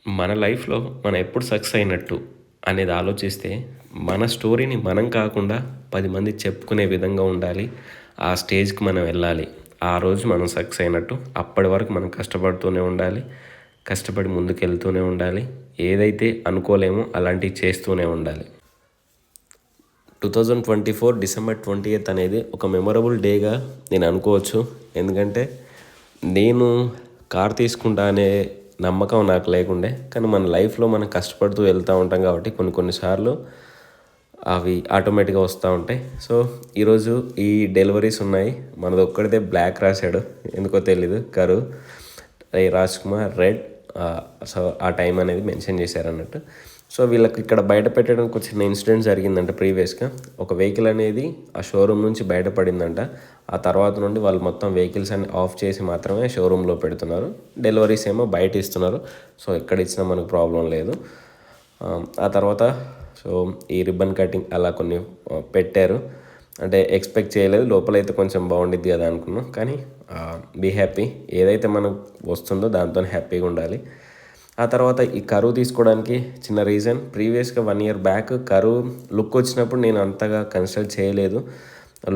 మన లైఫ్‌లో మనం ఎప్పుడు సక్సెస్ అయినట్టు అనేది ఆలోచిస్తే, మన స్టోరీని మనం కాకుండా 10 మందికి చెప్పుకునే విధంగా ఉండాలి. ఆ స్టేజ్‌కి మనం వెళ్ళాలి. ఆ రోజు మనం సక్సెస్ అయినట్టు. అప్పటి వరకు మనం కష్టపడుతూనే ఉండాలి. కష్టపడి ముందుకెళ్తూనే ఉండాలి. ఏదైతే అనుకోలేమో అలాంటివి చేస్తూనే ఉండాలి. 2024 డిసెంబర్ 20థ్ అనేది ఒక మెమరబుల్ డేగా నేను అనుకోవచ్చు. ఎందుకంటే నేను కార్ తీసుకుంటా అనే నమ్మకం నాకు లేకుండే. కానీ మన లైఫ్‌లో మనం కష్టపడుతూ వెళ్తూ ఉంటాం కాబట్టి కొన్ని కొన్ని సార్లు అవి ఆటోమేటిక్‌గా వస్తూ ఉంటాయి. సో, ఈరోజు ఈ డెలివరీస్ ఉన్నాయి. మనదొక్కడిదే బ్లాక్ రాశాడు. ఎందుకో తెలీదు కరు. రాజ్ కుమార్ రెడ్. సో, ఆ టైం అనేది మెన్షన్ చేశారన్నట్టు. సో, వీళ్ళకి ఇక్కడ బయట పెట్టడానికి ఒక చిన్న ఇన్సిడెంట్ జరిగిందంట ప్రీవియస్‌గా. ఒక వెహికల్ అనేది ఆ షోరూమ్ నుంచి బయటపడిందంట. ఆ తర్వాత నుండి వాళ్ళు మొత్తం వెహికల్స్ అన్ని ఆఫ్ చేసి మాత్రమే షోరూమ్‌లో పెడుతున్నారు. డెలివరీస్ ఏమో బయట ఇస్తున్నారు. సో, ఎక్కడ ఇచ్చినా మనకు ప్రాబ్లం లేదు. ఆ తర్వాత సో, ఈ రిబ్బన్ కటింగ్ అలా కొన్ని పెట్టారు. అంటే ఎక్స్‌పెక్ట్ చేయలేదు. లోపలైతే కొంచెం బాగుండిద్ది కదా అనుకున్నాం. కానీ బీ హ్యాపీ. ఏదైతే మనకు వస్తుందో దాంతోనే హ్యాపీగా ఉండాలి. ఆ తర్వాత ఈ కరువు తీసుకోవడానికి చిన్న రీజన్ ప్రీవియస్‌గా 1 ఇయర్ బ్యాక్ కరువు లుక్ వచ్చినప్పుడు నేను అంతగా కన్సిడర్ చేయలేదు.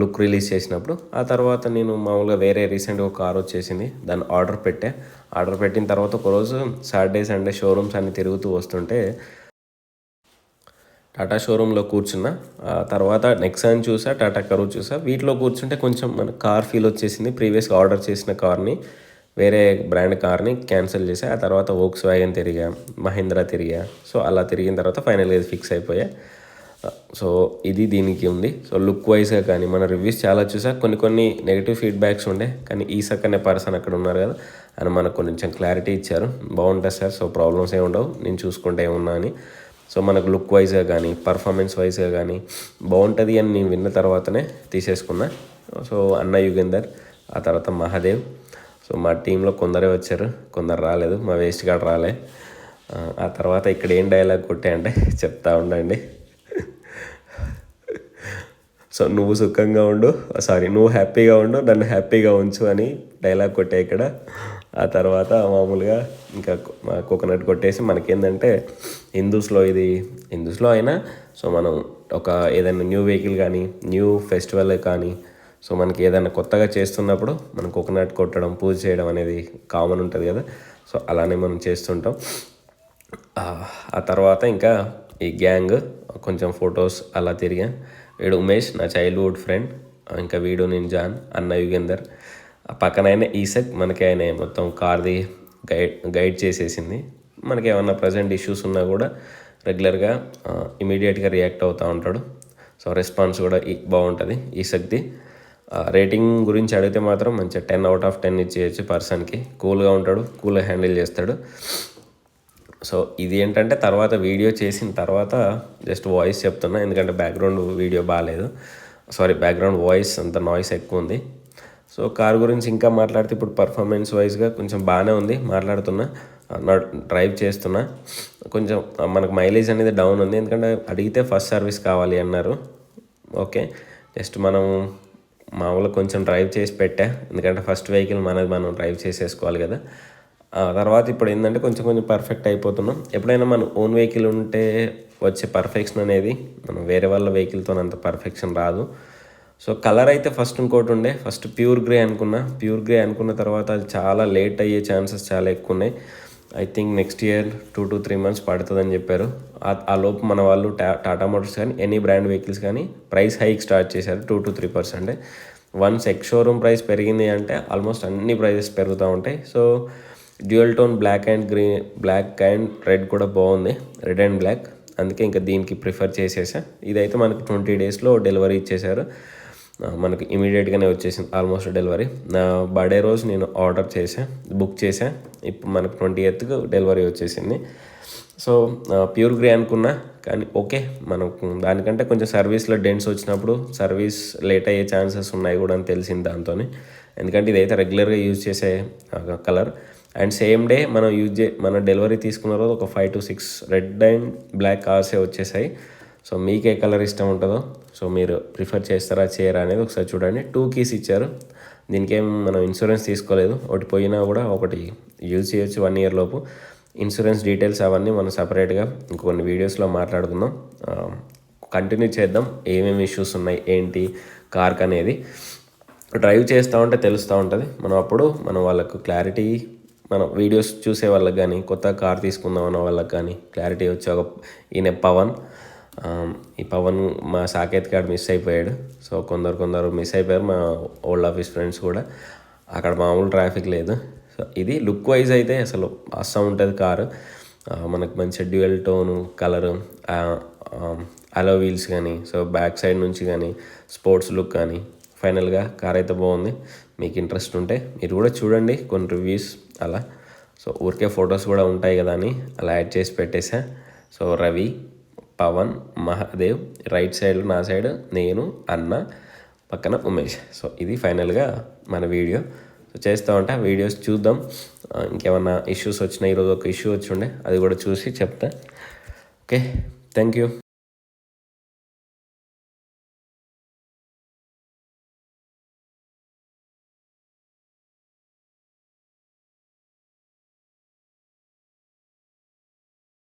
లుక్ రిలీజ్ చేసినప్పుడు. ఆ తర్వాత నేను మామూలుగా వేరే రీసెంట్‌గా ఒక కార్ వచ్చేసింది. దాన్ని ఆర్డర్ పెట్టా. ఆర్డర్ పెట్టిన తర్వాత ఒకరోజు సాటర్డే, సండే షోరూమ్స్ అన్నీ తిరుగుతూ వస్తుంటే టాటా షోరూంలో కూర్చున్నా. తర్వాత నెక్సాన్ చూసా, టాటా కరూవ్ చూసా. వీటిలో కూర్చుంటే కొంచెం మన కార్ ఫీల్ వచ్చేసింది. ప్రీవియస్‌గా ఆర్డర్ చేసిన కార్‌ని వేరే బ్రాండ్ కార్‌ని క్యాన్సిల్ చేశా. ఆ తర్వాత వోక్స్ వ్యాగన్ తిరిగా, మహీంద్రా తిరిగా. సో, అలా తిరిగిన తర్వాత ఫైనల్‌గా ఇది ఫిక్స్ అయిపోయా. సో, ఇది దీనికి ఉంది. సో, లుక్ వైస్‌గా కానీ మన రివ్యూస్ చాలా చూసా. కొన్ని కొన్ని నెగెటివ్ ఫీడ్‌బ్యాక్స్ ఉండే. కానీ ఈసక్ అనే పర్సన్ అక్కడ ఉన్నారు కదా! ఆయన మనకు కొంచెం క్లారిటీ ఇచ్చారు. బాగుంటుంది సార్. సో, ప్రాబ్లమ్స్ ఏమి ఉండవు. నేను చూసుకుంటే ఏమున్నా అని. సో, మనకు లుక్ వైస్‌గా కానీ, పర్ఫార్మెన్స్ వైస్‌గా కానీ బాగుంటుంది అని నేను విన్న తర్వాతనే తీసేసుకున్నా. సో, అన్న యుగేందర్, ఆ తర్వాత మహాదేవ్. సో, మా టీంలో కొందరే వచ్చారు. కొందరు రాలేదు. మా వేస్ట్ గాడు రాలే. ఆ తర్వాత ఇక్కడ ఏం డైలాగ్ కొట్టా అంటే చెప్తా ఉండండి. సో, నువ్వు సుఖంగా ఉండు, నువ్వు హ్యాపీగా ఉండు, నన్ను హ్యాపీగా ఉంచు అని డైలాగ్ కొట్టా ఇక్కడ. ఆ తర్వాత మామూలుగా ఇంకా కోకోనట్ కొట్టేసి మనకేంటంటే హిందూస్లో అయినా సో, మనం ఒక ఏదైనా న్యూ వెహికల్ కానీ, న్యూ ఫెస్టివల్ కానీ, సో, మనకి ఏదైనా కొత్తగా చేస్తున్నప్పుడు మనం కోకోనట్ కొట్టడం, పూజ చేయడం అనేది కామన్ ఉంటుంది కదా! సో, అలానే మనం చేస్తుంటాం. ఆ తర్వాత ఇంకా ఈ గ్యాంగ్ కొంచెం ఫొటోస్ అలా తిరిగా. వీడు ఉమేష్ నా చైల్డ్హుడ్ ఫ్రెండ్. ఇంకా వీడు నేను జాన్, అన్న యుగేందర్. పక్కన ఆయన ఈసక్. మనకి ఆయన మొత్తం కార్ది గైడ్ చేసేసింది. మనకి ఏమన్నా ప్రజెంట్ ఇష్యూస్ ఉన్నా కూడా రెగ్యులర్గా ఇమీడియట్గా రియాక్ట్ అవుతూ ఉంటాడు. సో, రెస్పాన్స్ కూడా బాగుంటుంది ఈసక్ది. రేటింగ్ గురించి అడిగితే మాత్రం మంచిగా 10 out of 10 ఇచ్చేయచ్చు పర్సన్కి. కూల్గా ఉంటాడు, కూల్గా హ్యాండిల్ చేస్తాడు. సో, ఇది ఏంటంటే తర్వాత వీడియో చేసిన తర్వాత జస్ట్ వాయిస్ చెప్తున్నా. ఎందుకంటే బ్యాక్గ్రౌండ్ వీడియో బాగాలేదు. బ్యాక్గ్రౌండ్ వాయిస్ అంత నాయిస్ ఎక్కువ ఉంది. సో, కార్ గురించి ఇంకా మాట్లాడితే ఇప్పుడు పర్ఫార్మెన్స్ వైజ్గా కొంచెం బాగానే ఉంది. మాట్లాడుతున్నా, డ్రైవ్ చేస్తున్నా. కొంచెం మనకు మైలేజ్ అనేది డౌన్ ఉంది. ఎందుకంటే అడిగితే ఫస్ట్ సర్వీస్ కావాలి అన్నారు. ఓకే, జస్ట్ మనం మామూలుగా కొంచెం డ్రైవ్ చేసి పెట్టా. ఎందుకంటే ఫస్ట్ వెహికల్ మనది, మనం డ్రైవ్ చేసేసుకోవాలి కదా! తర్వాత ఇప్పుడు ఏంటంటే కొంచెం కొంచెం పర్ఫెక్ట్ అయిపోతున్నాం. ఎప్పుడైనా మన ఓన్ వెహికల్ ఉంటే వచ్చే పర్ఫెక్షన్ అనేది మనం వేరే వాళ్ళ వెహికల్తో అంత పర్ఫెక్షన్ రాదు. సో, కలర్ అయితే ఫస్ట్ ఇంకోటి ఉండే. ఫస్ట్ ప్యూర్ గ్రే అనుకున్న తర్వాత అది చాలా లేట్ అయ్యే ఛాన్సెస్ చాలా ఎక్కువ ఉన్నాయి. I think next year 2 to 3 months పడుతుందని చెప్పారు. ఆ లోపు మన వాళ్ళు టాటా మోటార్స్ కానీ ఎనీ బ్రాండ్ వెహికల్స్ కానీ ప్రైస్ హైక్ స్టార్ట్ చేశారు 2 to 3%. Once ex showroom price పెరిగింది అంటే ఆల్మోస్ట్ అన్ని ప్రైజెస్ పెరుగుతూ ఉంటాయి. So, dual tone black and red కూడా బాగుంది. Red and black. అందుకే ఇంకా దీనికి ప్రిఫర్ చేసేసా. ఇదైతే మనకి 20 daysలో డెలివరీ ఇచ్చేశారు. మనకి ఇమీడియట్గానే వచ్చేసింది ఆల్మోస్ట్ డెలివరీ. నా బర్త్డే రోజు నేను బుక్ చేశా. ఇప్పుడు మనకు 20th డెలివరీ వచ్చేసింది. సో, ప్యూర్ గ్రే అనుకున్నా. కానీ ఓకే, మనకు దానికంటే కొంచెం సర్వీస్లో డెంట్స్ వచ్చినప్పుడు సర్వీస్ లేట్ అయ్యే ఛాన్సెస్ ఉన్నాయి కూడా అని తెలిసింది దాంతో. ఎందుకంటే ఇదైతే రెగ్యులర్గా యూజ్ చేసే కలర్. అండ్ సేమ్ డే మనం డెలివరీ తీసుకున్న రోజు ఒక 5 to 6 రెడ్ అండ్ బ్లాక్ కార్సే వచ్చేసాయి. సో, మీకు ఏ కలర్ ఇష్టం ఉంటుందో సో మీరు ప్రిఫర్ చేస్తారా చేయరా అనేది ఒకసారి చూడండి. 2 keys ఇచ్చారు. దీనికేం మనం ఇన్సూరెన్స్ తీసుకోలేదు. ఒకటి పోయినా కూడా ఒకటి యూజ్ చేయొచ్చు 1 year లోపు. ఇన్సూరెన్స్ డీటెయిల్స్ అవన్నీ మనం సపరేట్గా ఇంకొన్ని వీడియోస్లో మాట్లాడుకుందాం. కంటిన్యూ చేద్దాం ఏమేమి ఇష్యూస్ ఉన్నాయి ఏంటి కార్కి అనేది. డ్రైవ్ చేస్తూ ఉంటే తెలుస్తూ ఉంటుంది. మనం వాళ్ళకు క్లారిటీ, మనం వీడియోస్ చూసే వాళ్ళకి కానీ కొత్త కార్ తీసుకుందాం అన్న వాళ్ళకి కానీ క్లారిటీ వచ్చి ఈయన ఈ పవన్ మా సాకేత్ గారు మిస్ అయిపోయాడు. సో కొందరు మిస్ అయిపోయారు, మా ఓల్డ్ ఆఫీస్ ఫ్రెండ్స్ కూడా. అక్కడ మామూలు ట్రాఫిక్ లేదు. సో ఇది లుక్ వైజ్ అయితే అసలు అస్సం ఉంటుంది కారు. మనకు మంచి డ్యూయల్ టోను కలరు, అలో వీల్స్ కానీ, సో బ్యాక్ సైడ్ నుంచి కానీ స్పోర్ట్స్ లుక్ కానీ, ఫైనల్గా కార్ అయితే బాగుంది. మీకు ఇంట్రెస్ట్ ఉంటే మీరు కూడా చూడండి కొన్ని రివ్యూస్ అలా. సో ఊరికే ఫొటోస్ కూడా ఉంటాయి కదా అని అలా యాడ్ చేసి పెట్టేసా. సో రవి, పవన్, మహాదేవ్, రైట్ సైడ్లో నా సైడ్ నేను, అన్న, పక్కన ఉమేష్. సో ఇది ఫైనల్గా మన వీడియో. సో చేస్తూ ఉంటే ఆ వీడియోస్ చూద్దాం. ఇంకేమన్నా ఇష్యూస్ వచ్చినా, ఈరోజు ఒక ఇష్యూ వచ్చి ఉండే అది కూడా చూసి చెప్తా. Okay, thank you.